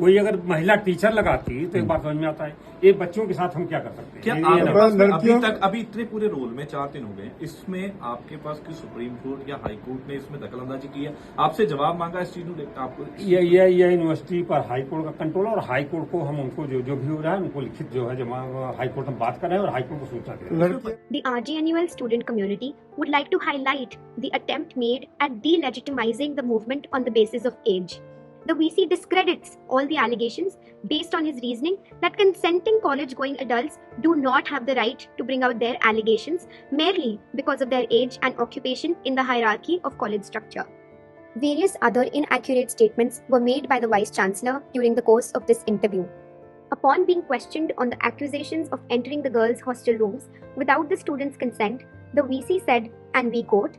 वही अगर महिला टीचर लगाती तो एक बात समझ में आता है, ये बच्चों के साथ हम क्या कर सकते हैं। क्या ये आपके ना- पास में अभी इतने पूरे रोल में 4 दिन हो गए, इसमें आपके पास की सुप्रीम कोर्ट या हाई कोर्ट ने इसमें दखलंदाजी की है, आपसे जवाब मांगा इस चीज को लेकर आपको? ये यूनिवर्सिटी पर हाई कोर्ट का कंट्रोल है और हाई कोर्ट को हम उनको जो भी हो रहा है उनको लिखित जो है जमा हाई कोर्ट में बात कर रहे हैं और हाई कोर्ट को सूचना दे रहे हैं। The RGNUL student community would like to highlight the attempt made at delegitimizing the movement on the basis of age. The VC discredits all the allegations based on his reasoning that consenting college-going adults do not have the right to bring out their allegations merely because of their age and occupation in the hierarchy of college structure. Various other inaccurate statements were made by the Vice Chancellor during the course of this interview. Upon being questioned on the accusations of entering the girls' hostel rooms without the students' consent, the VC said, and we quote,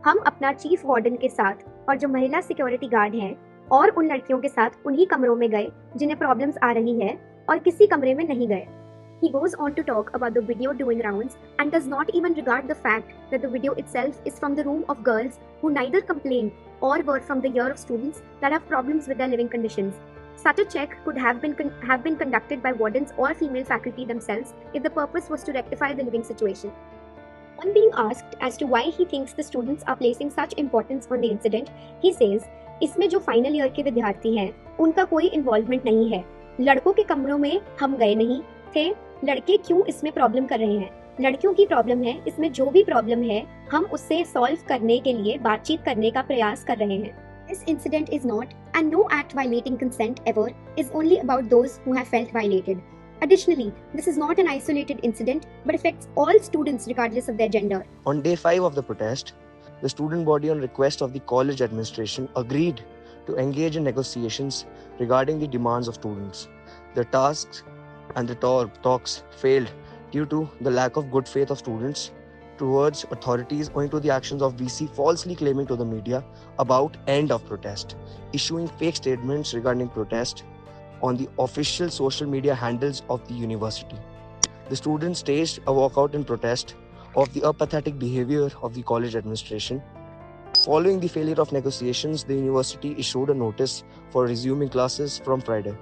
"हम अपना chief warden के साथ और जो महिला security guard हैं और उन लड़कियों के साथ उन्हीं कमरों में गए जिन्हें प्रॉब्लम्स आ रही है और किसी कमरे में नहीं गए." He goes on to talk about the video doing rounds and does not even regard the fact that the video itself is from the room of girls who neither complained or were from the year of students that have problems with their living conditions. Such a check could have been conducted by wardens or female faculty themselves if the purpose was to rectify the living situation. On being asked as to why he thinks the students are placing such importance on the incident, he says, "इसमें जो final year के विद्यार्थी हैं, उनका कोई involvement नहीं है। लड़कों के कमरों में हम गए नहीं थे। लड़के क्यों इसमें प्रॉब्लम कर रहे हैं? लड़कियों की प्रॉब्लम है, इसमें जो भी प्रॉब्लम है, हम उससे सॉल्व करने के लिए बातचीत करने का प्रयास कर रहे हैं। This incident is not, and no act violating consent ever, is only about those who have felt violated. Additionally, this is not an isolated incident, but affects all students regardless of their gender." On day 5 of the protest, the student body, on request of the college administration, agreed to engage in negotiations regarding the demands of students. The tasks and the talks failed due to the lack of good faith of students towards authorities owing to the actions of VC falsely claiming to the media about end of protest, issuing fake statements regarding protest on the official social media handles of the university. The students staged a walkout in protest of the apathetic behavior of the college administration. Following the failure of negotiations, the university issued a notice for resuming classes from Friday,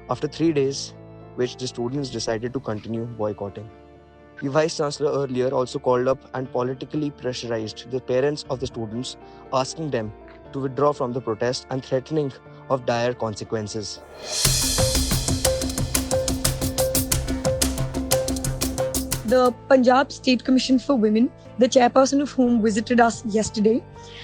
after 3 days, which the students decided to continue boycotting. The Vice Chancellor earlier also called up and politically pressurized the parents of the students, asking them to withdraw from the protest and threatening of dire consequences. The Punjab State Commission for Women, the chairperson of whom visited us yesterday,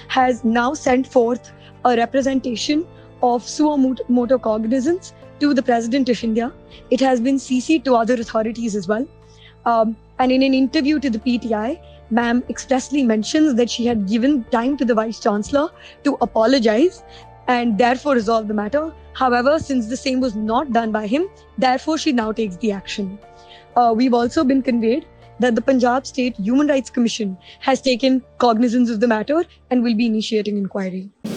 has now sent forth a representation of suo motu cognizance to the President of India. It has been CC'd to other authorities as well. And in an interview to the PTI, ma'am expressly mentions that she had given time to the Vice Chancellor to apologize and therefore resolve the matter. However, since the same was not done by him, therefore she now takes the action. We've also been conveyed that the Punjab State Human Rights Commission has taken cognizance of the matter and will be initiating inquiry.